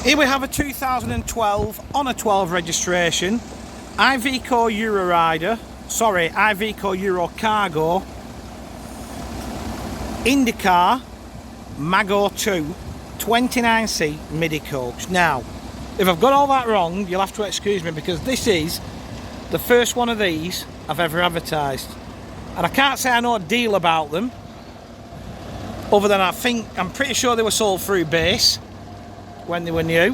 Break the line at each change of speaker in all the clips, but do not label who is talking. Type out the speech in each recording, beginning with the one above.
Here we have a 2012 on a 12 registration Iveco Eurorider, sorry, Iveco Euro Cargo IndyCar Mago 2 29 seat midi coach. Now, if I've got all that wrong, you'll have to excuse me, because this is the first one of these I've ever advertised, and I can't say I know a deal about them, other than I'm pretty sure they were sold through Base when they were new,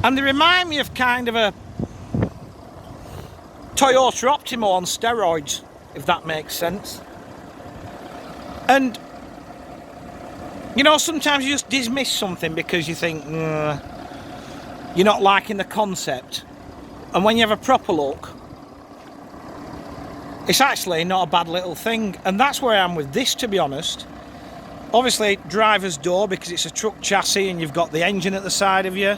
and they remind me of kind of a Toyota Optimo on steroids, if that makes sense. And you know, sometimes you just dismiss something because you think you're not liking the concept, and when you have a proper look, it's actually not a bad little thing. And that's where I am with this, to be honest. Obviously driver's door, because it's a truck chassis and you've got the engine at the side of you,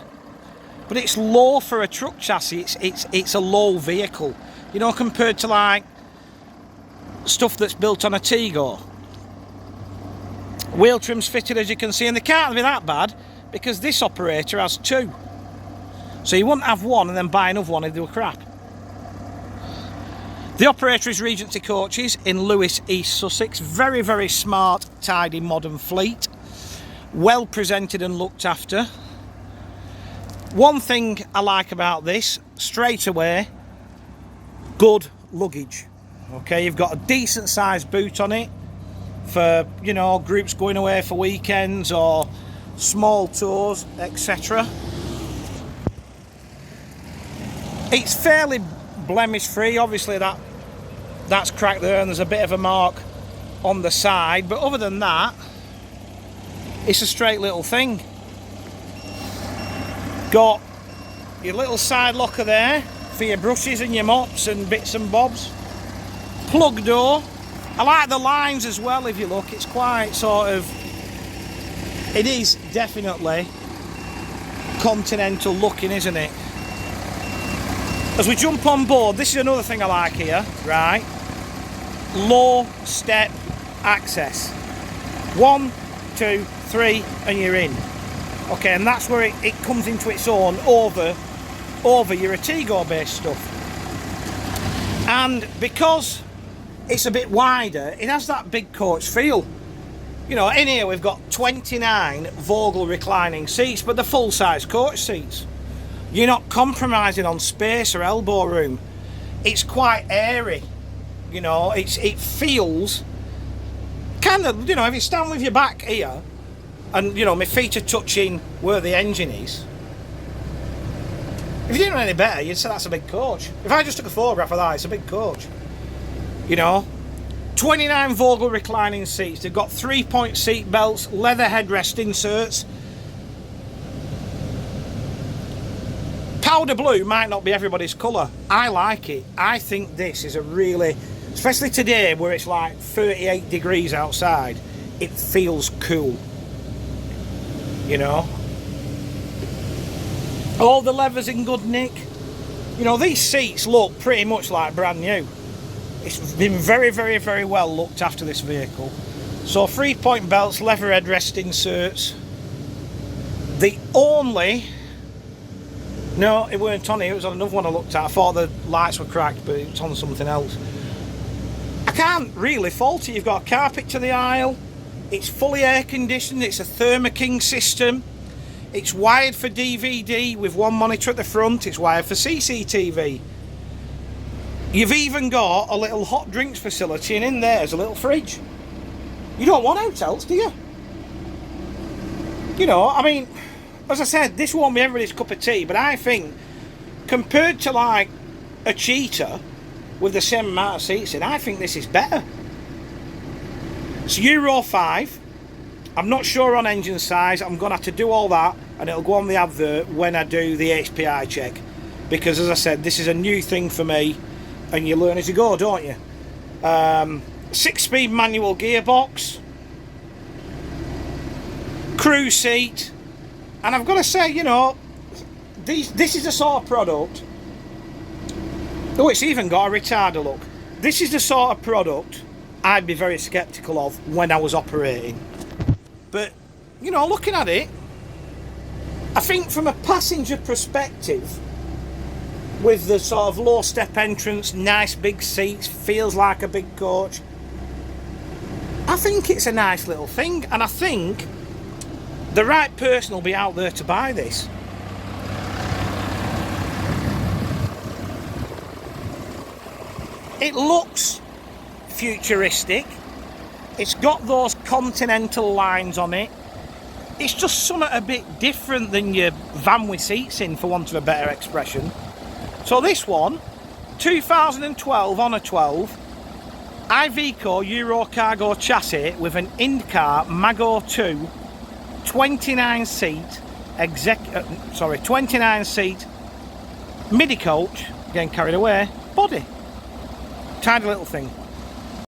but it's low for a truck chassis. It's a low vehicle, you know, compared to like stuff that's built on a Tego. Wheel trim's fitted, as you can see, and they can't be that bad because this operator has two, so you wouldn't have one and then buy another one if they were crap. The operator is Regency Coaches in Lewes, East Sussex. Very, very smart, tidy, modern fleet. Well presented and looked after. One thing I like about this, straight away, good luggage. Okay, you've got a decent sized boot on it for, you know, groups going away for weekends or small tours, etc. It's fairly blemish free. Obviously that's cracked there and there's a bit of a mark on the side, but other than that, it's a straight little thing. Got your little side locker there for your brushes and your mops and bits and bobs. Plug door. I like the lines as well. If you look, it's quite sort of, it is definitely continental looking, isn't it? As we jump on board, this is another thing I like here, right? Low step access. 1, 2, 3, and you're in. Okay, and that's where it comes into its own over your Artigo based stuff. And because it's a bit wider, it has that big coach feel. You know, in here we've got 29 Vogel reclining seats, but the full size coach seats. You're not compromising on space or elbow room. It's quite airy, you know. It feels kind of, you know, if you stand with your back here and, you know, my feet are touching where the engine is, if you didn't know any better, you'd say that's a big coach. If I just took a photograph of that, it's a big coach. You know, 29 Vogel reclining seats. They've got 3-point seat belts, leather headrest inserts. Powder blue might not be everybody's colour. I like it. I think this is a really, especially today where it's like 38 degrees outside, it feels cool. You know, all the leathers in good nick. You know, these seats look pretty much like brand new. It's been very, very, very well looked after, this vehicle. So 3-point belts, leather headrest inserts. The only, no, it weren't on here, it was on another one I looked at. I thought the lights were cracked, but it's on something else. I can't really fault it. You've got a carpet to the aisle. It's fully air conditioned. It's a Thermo King system. It's wired for DVD with one monitor at the front. It's wired for CCTV. You've even got a little hot drinks facility, and in there's a little fridge. You don't want out else, do you? You know, I mean, as I said, this won't be everybody's cup of tea, but I think compared to like a Cheetah with the same amount of seats in, I think this is better. It's Euro 5. I'm not sure on engine size. I'm going to have to do all that, and it'll go on the advert when I do the HPI check, because as I said, this is a new thing for me. And you learn as you go, don't you? 6-speed manual gearbox, cruise seat, and I've got to say, you know, this is the sort of product. Oh, it's even got a retarder look. This is the sort of product I'd be very sceptical of when I was operating. But you know, looking at it, I think from a passenger perspective, with the sort of low step entrance, nice big seats, feels like a big coach, I think it's a nice little thing, and I think the right person will be out there to buy this. It looks futuristic. It's got those continental lines on it. It's just something a bit different than your van with seats in, for want of a better expression. So this one, 2012 on a 12, Iveco Euro Cargo chassis with an Indcar Mago 2, 29 seat 29 seat midi coach, getting carried away, body. Tidy little thing.